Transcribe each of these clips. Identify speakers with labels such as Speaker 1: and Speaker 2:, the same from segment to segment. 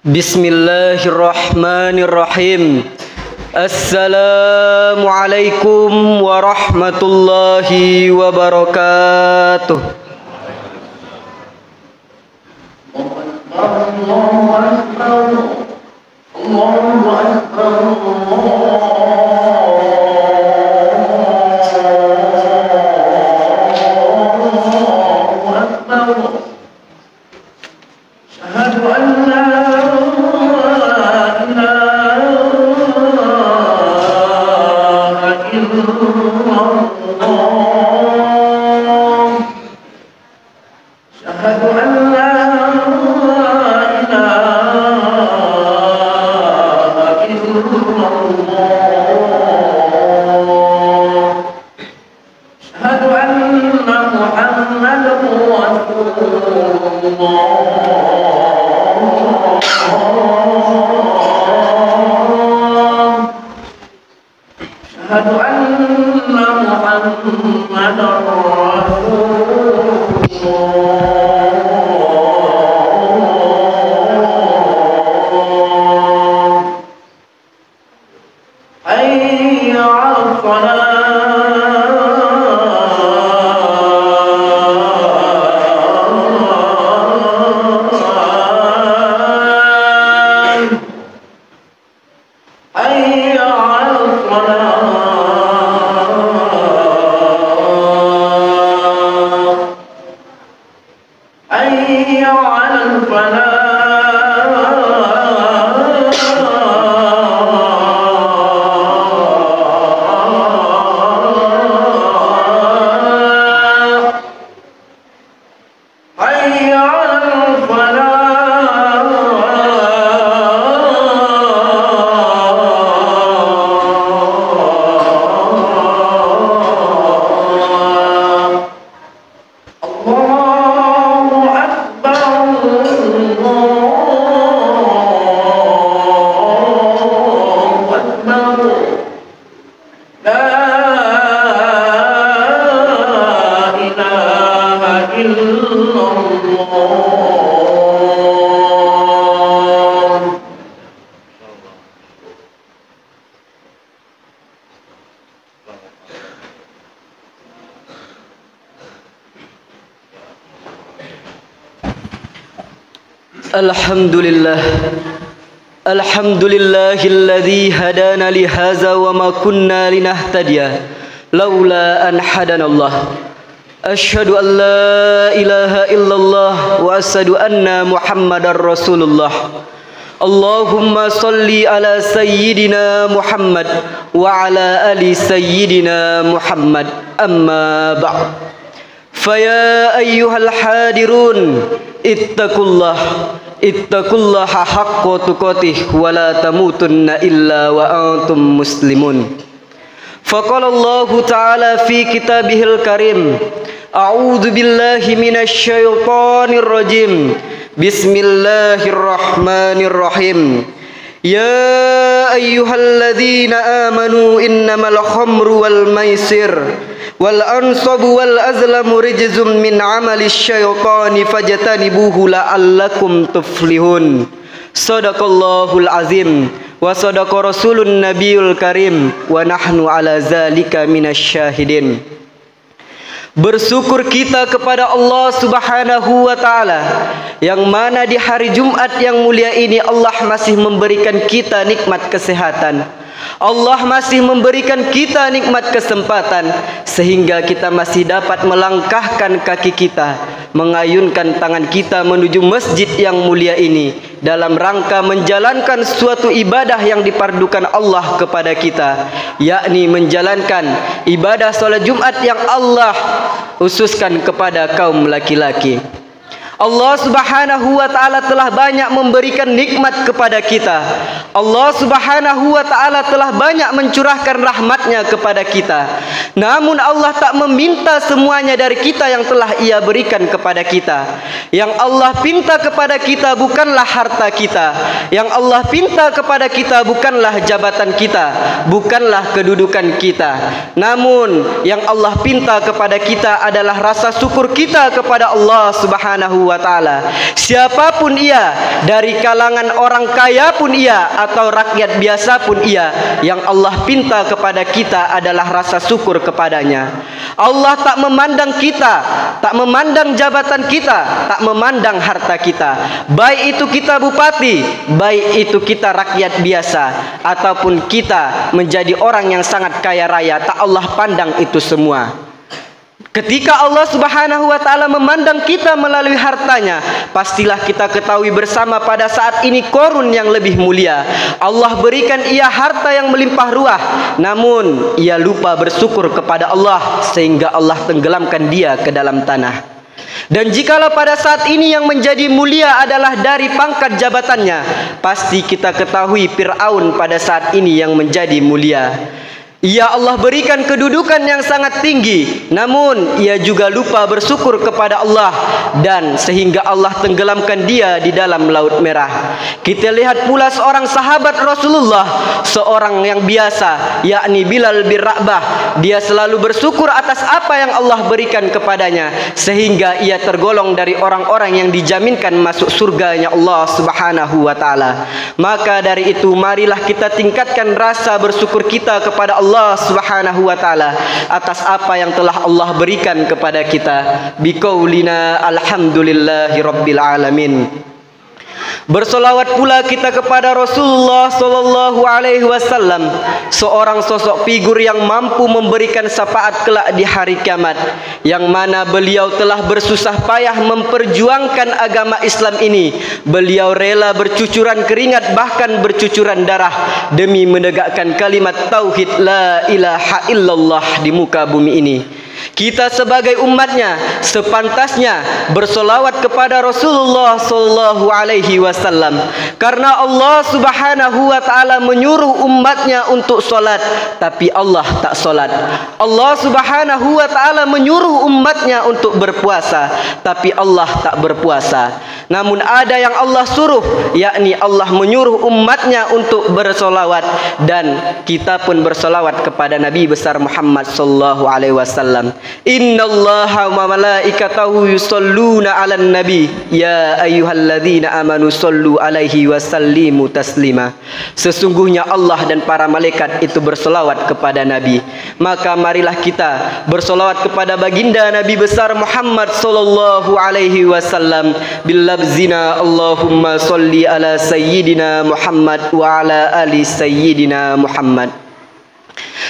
Speaker 1: Bismillahirrahmanirrahim. Assalamualaikum warahmatullahi wabarakatuh. Allahu Akbar. Allahu Akbar. Alhamdulillahilladzi hadana li hadza wa ma kunna linahtadiya laula an hadanallah. Asyhadu an la ilaha illallah wa asyhadu anna Muhammadar Rasulullah. Allahumma salli ala sayyidina Muhammad wa ala ali sayyidina Muhammad. Amma ba'd. Faya ayyuhal hadirun ittaqullaha haqqa tuqatih wa la tamutunna illa wa antum muslimun. Faqala Allah ta'ala fi kitabihil karim, a'udzu billahi minasy syaithanir rajim. Bismillahirrahmanirrahim. Ya ayyuhalladzina amanu innamal khamru wal maisir wal ansabu wal azlamu rijzum min amali syaitani fajtanibuhu la'allakum tuflihun. Shadaqallahul azim wa sadaqa rasulun nabiyul karim wa nahnu ala zalika minasyahidin. Bersyukur kita kepada Allah Subhanahu wa ta'ala yang mana di hari Jumat yang mulia ini Allah masih memberikan kita nikmat kesehatan. Allah masih memberikan kita nikmat kesempatan sehingga kita masih dapat melangkahkan kaki kita, mengayunkan tangan kita menuju masjid yang mulia ini dalam rangka menjalankan suatu ibadah yang dipardukan Allah kepada kita, yakni menjalankan ibadah salat Jumat yang Allah khususkan kepada kaum laki-laki. Allah Subhanahu wa ta'ala telah banyak memberikan nikmat kepada kita. Allah Subhanahu wa ta'ala telah banyak mencurahkan rahmatnya kepada kita. Namun Allah tak meminta semuanya dari kita yang telah Ia berikan kepada kita. Yang Allah pinta kepada kita bukanlah harta kita. Yang Allah pinta kepada kita bukanlah jabatan kita, bukanlah kedudukan kita. Namun yang Allah pinta kepada kita adalah rasa syukur kita kepada Allah Subhanahu wa wa ta'ala. Siapapun ia, dari kalangan orang kaya pun ia atau rakyat biasa pun ia, yang Allah pinta kepada kita adalah rasa syukur kepadanya. Allah tak memandang kita, tak memandang jabatan kita, tak memandang harta kita. Baik itu kita bupati, baik itu kita rakyat biasa, ataupun kita menjadi orang yang sangat kaya raya, tak Allah pandang itu semua. Ketika Allah Subhanahu wa ta'ala memandang kita melalui hartanya, pastilah kita ketahui bersama pada saat ini korun yang lebih mulia. Allah berikan ia harta yang melimpah ruah, namun ia lupa bersyukur kepada Allah sehingga Allah tenggelamkan dia ke dalam tanah. Dan jikalau pada saat ini yang menjadi mulia adalah dari pangkat jabatannya, pasti kita ketahui Fir'aun pada saat ini yang menjadi mulia. Ya Allah berikan kedudukan yang sangat tinggi, namun ia juga lupa bersyukur kepada Allah, dan sehingga Allah tenggelamkan dia di dalam Laut Merah. Kita lihat pula seorang sahabat Rasulullah, seorang yang biasa, yakni Bilal bin Rabah. Dia selalu bersyukur atas apa yang Allah berikan kepadanya, sehingga ia tergolong dari orang-orang yang dijaminkan masuk surganya Allah Subhanahu wa ta'ala. Maka dari itu marilah kita tingkatkan rasa bersyukur kita kepada Allah Subhanahu wa ta'ala atas apa yang telah Allah berikan kepada kita. Biqaulina alhamdulillahi rabbil alamin. Bersolawat pula kita kepada Rasulullah sallallahu alaihi wasallam, seorang sosok figur yang mampu memberikan syafaat kelak di hari kiamat, yang mana beliau telah bersusah payah memperjuangkan agama Islam ini. Beliau rela bercucuran keringat, bahkan bercucuran darah, demi menegakkan kalimat tauhid la ilaha illallah di muka bumi ini. Kita sebagai umatnya sepantasnya bersolawat kepada Rasulullah sallallahu alaihi wasallam, karena Allah Subhanahu wa ta'ala menyuruh umatnya untuk solat, tapi Allah tak solat. Allah Subhanahu wa ta'ala menyuruh umatnya untuk berpuasa, tapi Allah tak berpuasa. Namun ada yang Allah suruh, yakni Allah menyuruh umatnya untuk bersolawat, dan kita pun bersolawat kepada Nabi besar Muhammad sallallahu alaihi wasallam. Innallaha wa malaikatahu yusholluna 'alan nabi ya ayyuhalladzina amanu shollu 'alaihi wa sallimu taslima. Sesungguhnya Allah dan para malaikat itu bersolawat kepada Nabi. Maka marilah kita bersolawat kepada baginda Nabi besar Muhammad sallallahu alaihi wasallam bil labzina Allahumma sholli ala sayyidina Muhammad wa ala ali sayyidina Muhammad.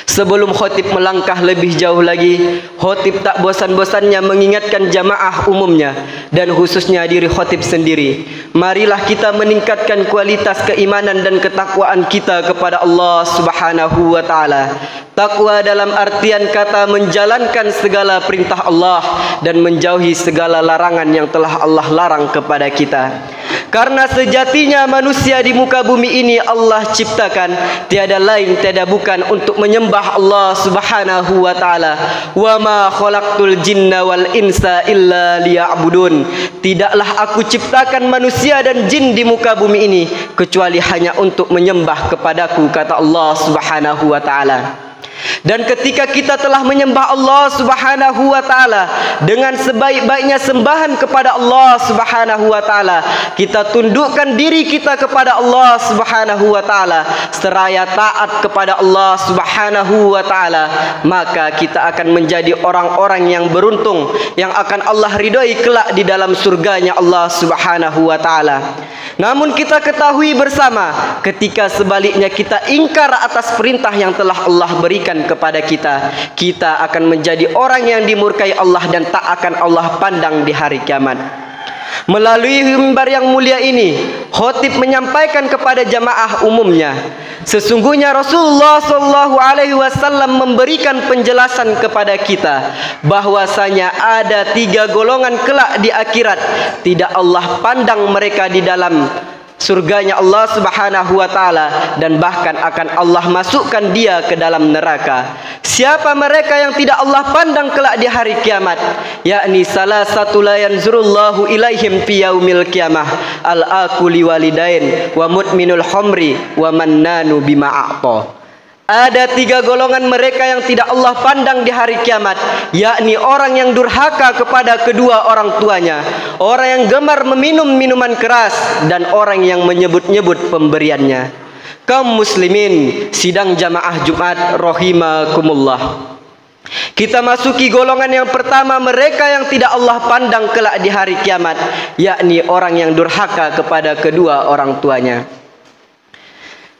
Speaker 1: Sebelum khotib melangkah lebih jauh lagi, khotib tak bosan-bosannya mengingatkan jamaah umumnya dan khususnya diri khotib sendiri. Marilah kita meningkatkan kualitas keimanan dan ketakwaan kita kepada Allah Subhanahu wa ta'ala. Takwa dalam artian kata menjalankan segala perintah Allah dan menjauhi segala larangan yang telah Allah larang kepada kita. Karena sejatinya manusia di muka bumi ini Allah ciptakan tiada lain tiada bukan untuk menyembah Allah Subhanahu wa ta'ala. Wa ma khalaqtul jinna wal insa illa liya'budun. Tidaklah aku ciptakan manusia dan jin di muka bumi ini kecuali hanya untuk menyembah kepadaku, kata Allah Subhanahu wa ta'ala. Dan ketika kita telah menyembah Allah Subhanahu wa ta'ala dengan sebaik-baiknya sembahan kepada Allah Subhanahu wa ta'ala, kita tundukkan diri kita kepada Allah Subhanahu wa ta'ala seraya taat kepada Allah Subhanahu wa ta'ala, maka kita akan menjadi orang-orang yang beruntung, yang akan Allah ridhoi kelak di dalam surganya Allah Subhanahu wa ta'ala. Namun kita ketahui bersama, ketika sebaliknya kita ingkar atas perintah yang telah Allah berikan kepada kita, kita akan menjadi orang yang dimurkai Allah dan tak akan Allah pandang di hari kiamat. Melalui mimbar yang mulia ini, khotib menyampaikan kepada jamaah umumnya, sesungguhnya Rasulullah sallallahu alaihi wasallam memberikan penjelasan kepada kita bahwasanya ada 3 golongan kelak di akhirat, tidak Allah pandang mereka di dalam surganya Allah Subhanahu wa ta'ala, dan bahkan akan Allah masukkan dia ke dalam neraka. Siapa mereka yang tidak Allah pandang kelak di hari kiamat? Yakni salah satu la yanzurullahu ilaihim fi yaumil qiyamah al-aquli walidain wa mutminul khamri wa mannanu bima a'ta. Ada 3 golongan mereka yang tidak Allah pandang di hari kiamat, yakni orang yang durhaka kepada kedua orang tuanya, orang yang gemar meminum minuman keras, dan orang yang menyebut-nyebut pemberiannya. Kaum muslimin sidang jamaah Jumat rahimakumullah. Kita masuki golongan yang pertama, mereka yang tidak Allah pandang kelak di hari kiamat, yakni orang yang durhaka kepada kedua orang tuanya.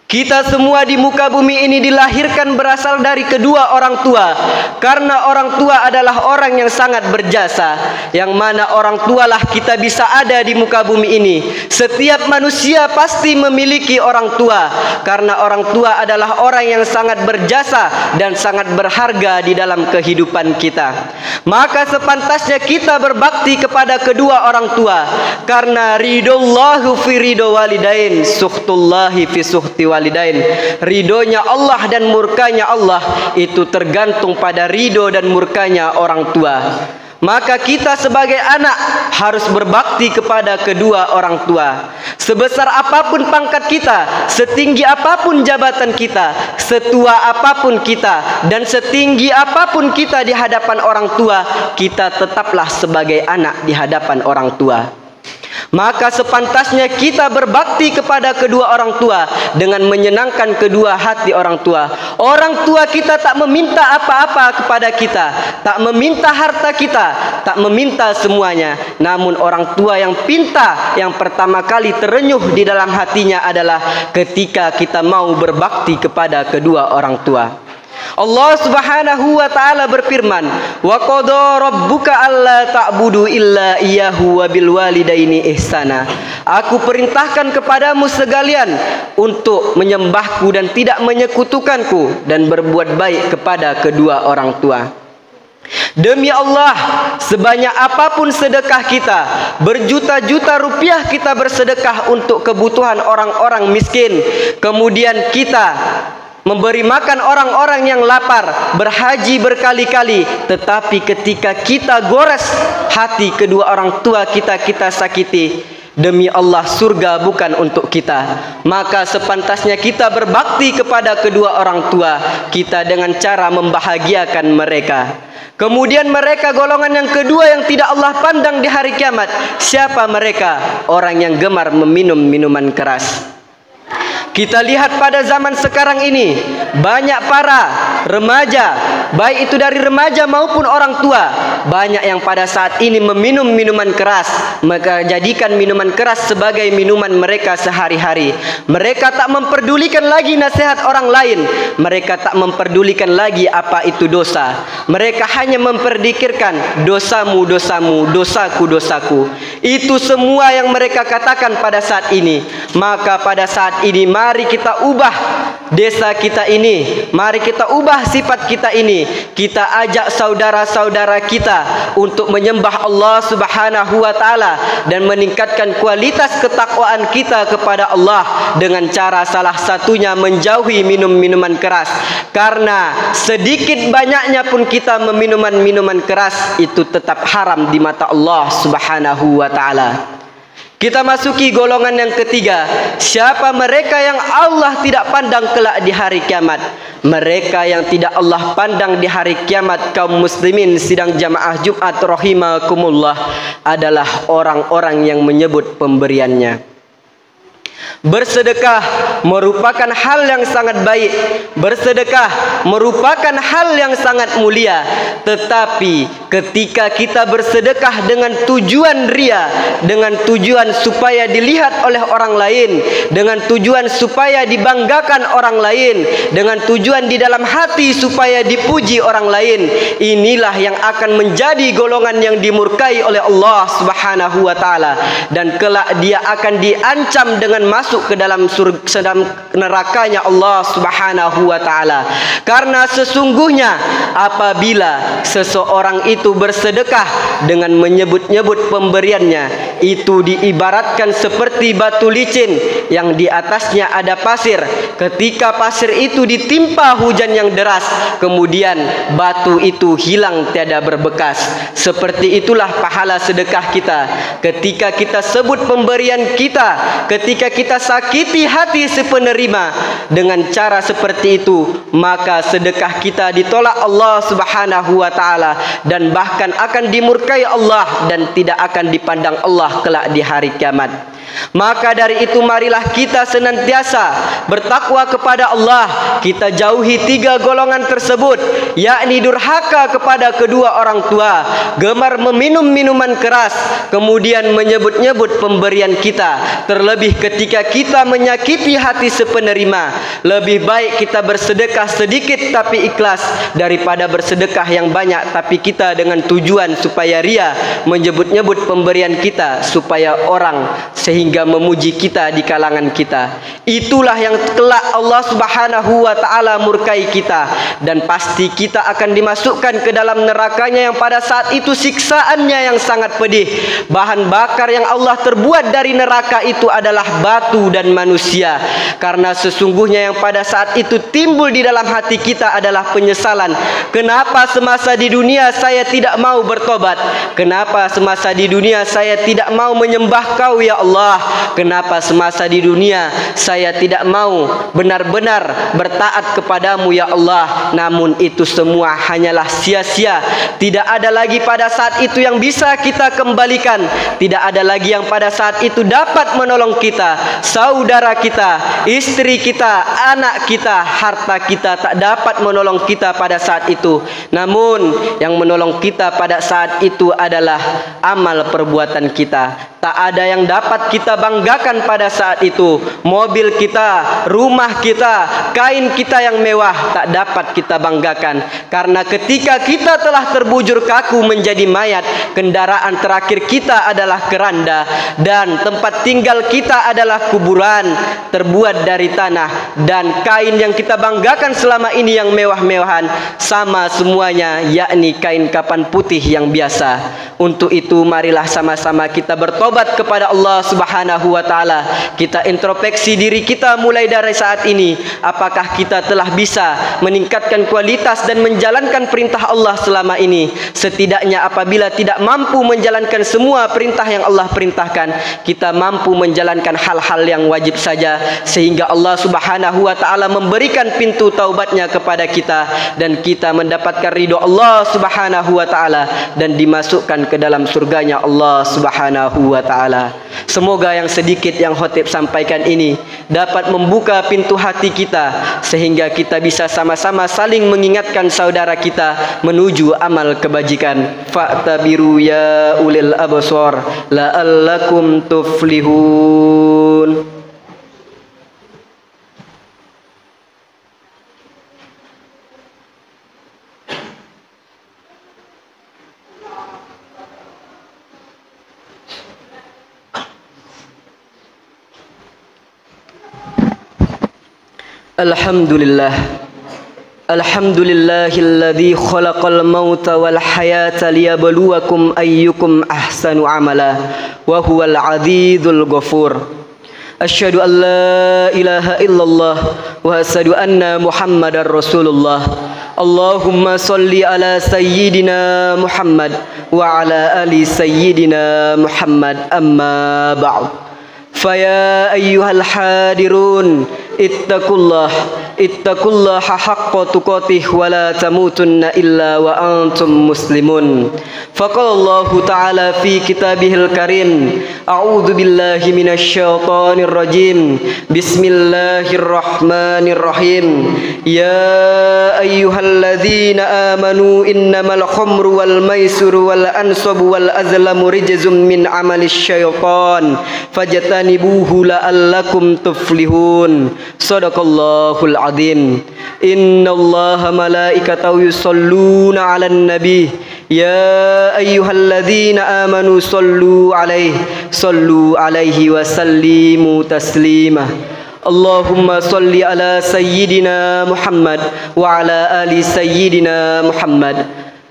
Speaker 1: Kita semua di muka bumi ini dilahirkan berasal dari kedua orang tua, karena orang tua adalah orang yang sangat berjasa, yang mana orang tualah kita bisa ada di muka bumi ini. Setiap manusia pasti memiliki orang tua, karena orang tua adalah orang yang sangat berjasa dan sangat berharga di dalam kehidupan kita. Maka sepantasnya kita berbakti kepada kedua orang tua, karena ridollahu fi ridho walidain, suhtullahi fi suhti walidain. Ridhonya Allah dan murkanya Allah itu tergantung pada ridho dan murkanya orang tua. Maka kita sebagai anak harus berbakti kepada kedua orang tua. Sebesar apapun pangkat kita, setinggi apapun jabatan kita, setua apapun kita, dan setinggi apapun kita di hadapan orang tua, kita tetaplah sebagai anak di hadapan orang tua. Maka sepantasnya kita berbakti kepada kedua orang tua dengan menyenangkan kedua hati orang tua. Orang tua kita tak meminta apa-apa kepada kita, tak meminta harta kita, tak meminta semuanya. Namun orang tua yang pinta, yang pertama kali terenyuh di dalam hatinya adalah ketika kita mau berbakti kepada kedua orang tua. Allah Subhanahu wa taala berfirman, "Wa qada rabbuka alla ta'budu illa iyyahu wa bil walidaini ihsana." Aku perintahkan kepadamu sekalian untuk menyembahku dan tidak menyekutukanku, dan berbuat baik kepada kedua orang tua. Demi Allah, sebanyak apapun sedekah kita, berjuta-juta rupiah kita bersedekah untuk kebutuhan orang-orang miskin, kemudian kita memberi makan orang-orang yang lapar, berhaji berkali-kali, tetapi ketika kita gores hati kedua orang tua kita, kita sakiti, demi Allah surga bukan untuk kita. Maka sepantasnya kita berbakti kepada kedua orang tua kita dengan cara membahagiakan mereka. Kemudian mereka golongan yang kedua yang tidak Allah pandang di hari kiamat. Siapa mereka? Orang yang gemar meminum minuman keras. Kita lihat pada zaman sekarang ini, banyak para remaja, baik itu dari remaja maupun orang tua, banyak yang pada saat ini meminum minuman keras. Maka jadikan minuman keras sebagai minuman mereka sehari-hari. Mereka tak memperdulikan lagi nasihat orang lain. Mereka tak memperdulikan lagi apa itu dosa. Mereka hanya memperdikirkan dosamu, dosamu, dosaku, dosaku. Itu semua yang mereka katakan pada saat ini. Maka pada saat ini mari kita ubah desa kita ini, mari kita ubah sifat kita ini. Kita ajak saudara-saudara kita untuk menyembah Allah Subhanahu wa taala dan meningkatkan kualitas ketakwaan kita kepada Allah dengan cara salah satunya menjauhi minum-minuman keras. Karena sedikit banyaknya pun kita meminum-minuman keras itu tetap haram di mata Allah Subhanahu wa taala. Kita masuki golongan yang ketiga. Siapa mereka yang Allah tidak pandang kelak di hari kiamat? Mereka yang tidak Allah pandang di hari kiamat, kaum muslimin sidang jamaah Jumat rahimakumullah, adalah orang-orang yang menyebut pemberiannya. Bersedekah merupakan hal yang sangat baik. Bersedekah merupakan hal yang sangat mulia. Tetapi ketika kita bersedekah dengan tujuan ria, dengan tujuan supaya dilihat oleh orang lain, dengan tujuan supaya dibanggakan orang lain, dengan tujuan di dalam hati supaya dipuji orang lain, inilah yang akan menjadi golongan yang dimurkai oleh Allah Subhanahu wa taala, dan kelak dia akan diancam dengan masuk ke dalam nerakanya Allah Subhanahu wa taala. Karena sesungguhnya apabila seseorang itu bersedekah dengan menyebut-nyebut pemberiannya, itu diibaratkan seperti batu licin yang di atasnya ada pasir. Ketika pasir itu ditimpa hujan yang deras, kemudian batu itu hilang tiada berbekas. Seperti itulah pahala sedekah kita. Ketika kita sebut pemberian kita, ketika kita sakiti hati si penerima dengan cara seperti itu, maka sedekah kita ditolak Allah Subhanahu wa taala dan bahkan akan dimurkai Allah dan tidak akan dipandang Allah kelak di hari kiamat. Maka dari itu marilah kita senantiasa bertakwa kepada Allah. Kita jauhi 3 golongan tersebut, yakni durhaka kepada kedua orang tua, gemar meminum minuman keras, kemudian menyebut-nyebut pemberian kita. Terlebih ketika kita menyakiti hati sepenerima, lebih baik kita bersedekah sedikit tapi ikhlas daripada bersedekah yang banyak tapi kita dengan tujuan supaya ria, menyebut-nyebut pemberian kita supaya orang sehingga memuji kita di kalangan kita. Itulah yang kelak Allah Subhanahu wa taala murkai kita, dan pasti kita akan dimasukkan ke dalam nerakanya yang pada saat itu siksaannya yang sangat pedih. Bahan bakar yang Allah terbuat dari neraka itu adalah batu dan manusia. Karena sesungguhnya yang pada saat itu timbul di dalam hati kita adalah penyesalan. Kenapa semasa di dunia saya tidak mau bertobat? Kenapa semasa di dunia saya tidak mau menyembah Kau ya Allah? Kenapa semasa di dunia saya tidak mau benar-benar bertaat kepadamu ya Allah? Namun itu semua hanyalah sia-sia. Tidak ada lagi pada saat itu yang bisa kita kembalikan. Tidak ada lagi yang pada saat itu dapat menolong kita. Saudara kita, istri kita, anak kita, harta kita tak dapat menolong kita pada saat itu. Namun yang menolong kita pada saat itu adalah amal perbuatan kita. Tak ada yang dapat kita banggakan pada saat itu. Mobil kita, rumah kita, kain kita yang mewah tak dapat kita banggakan. Karena ketika kita telah terbujur kaku menjadi mayat, kendaraan terakhir kita adalah keranda, dan tempat tinggal kita adalah kuburan terbuat dari tanah. Dan kain yang kita banggakan selama ini yang mewah-mewahan sama semuanya, yakni kain kapan putih yang biasa. Untuk itu marilah sama-sama kita bertobat kepada Allah Subhanahu wa taala. Kita introspeksi diri kita mulai dari saat ini. Apakah kita telah bisa meningkatkan kualitas dan menjalankan perintah Allah selama ini? Setidaknya apabila tidak mampu menjalankan semua perintah yang Allah perintahkan, kita mampu menjalankan hal-hal yang wajib saja, sehingga Allah Subhanahu wa taala memberikan pintu taubatnya kepada kita dan kita mendapatkan ridho Allah Subhanahu wa taala dan dimasukkan ke dalam surganya Allah Subhanahu wa taala. Semoga yang sedikit yang khotib sampaikan ini dapat membuka pintu hati kita sehingga kita bisa sama-sama saling mengingatkan saudara kita menuju amal kebajikan. Fa'tabiru ya ulil absar la'allakum tuflihun. Alhamdulillah. Alhamdulillahilladzi khalaqal mauta wal hayata liyabluwakum ayyukum ahsanu amala wa huwal azizul ghafur. Asyhadu an la ilaha illallah wa asyhadu anna Muhammadar Rasulullah. Allahumma salli ala sayyidina Muhammad wa ala ali sayyidina Muhammad, amma ba'd. Faya ayyuhal hadirun ittaqullaha haqqa tuqatih wa la tamutunna illa wa antum muslimun. Faqala Allah ta'ala fi kitabihil karim, a'udzu billahi minasy syaithanir rajim. Bismillahirrahmanirrahim. Ya ayyuhalladzina amanu innamal khamru wal maisiru wal ansabu wal azlamu rijzum min amalis syaitan fajtanibuhu la'allakum tuflihun. Sadaqallahul azim. Innallaha malaikatahu yusholluna 'alan nabi. Ya ayyuhalladzina amanu sallu 'alaihi wa sallimu taslima. Allahumma salli ala sayyidina Muhammad wa ala ali sayyidina Muhammad.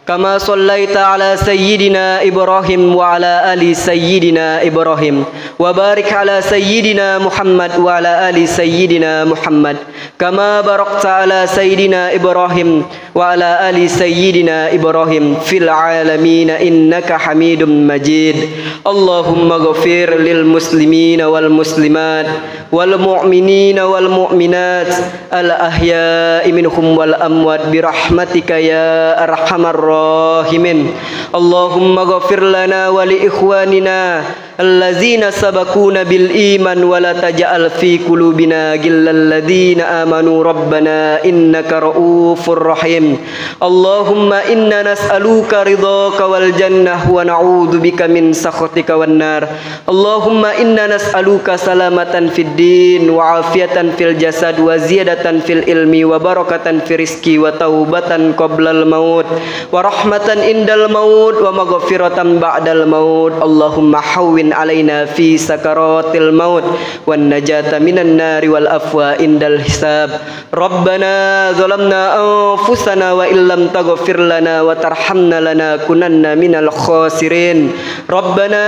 Speaker 1: كما صليت على سيدنا إبراهيم وعلى آل سيدنا إبراهيم وبارك على سيدنا محمد وعلى آل سيدنا محمد كما باركت على سيدنا إبراهيم وعلى آل سيدنا إبراهيم في العالمين إنك حميد مجيد اللهم اغفر للمسلمين والمسلمات والمؤمنين والمؤمنات الأحياء منهم والأموات برحمتك يا أرحم الراحمين اللهم اغفر لنا ولإخواننا الذين سبقونا بالإيمان ولا تجعل في قلوبنا غلا الذين آمنوا ربنا إنك رؤوف رحيم اللهم إنا نسألك رضاك والجنة ونعوذ بك من سخطك والنار اللهم إنا نسألك سلامة في الدين وعافية في الجسد وزيادة في العلم وبركة في الرزق وتوبة قبل الموت ورحمة عند الموت ومغفرة بعد الموت اللهم حول علينا في سكرات الموت والنجاة من النار والأفوى عند الحساب ربنا ظلمنا أنفسنا وإن لم تغفر لنا وترحمنا لنكونن من الخاسرين ربنا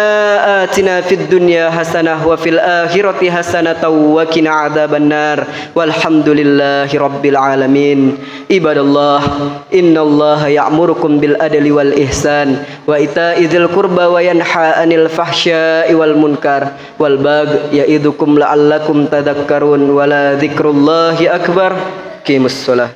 Speaker 1: آتنا في الدنيا حسنة وفي الآخرة حسنة وقنا عذاب النار والحمد لله رب العالمين عباد الله إن الله يأمركم بالعدل والإحسان وإيتاء ذي القربى وينهى عن الفحشاء والمنكر والبغي يعظكم لعلكم تذكرون ولا ذكر الله أكبر قيموا الصلاة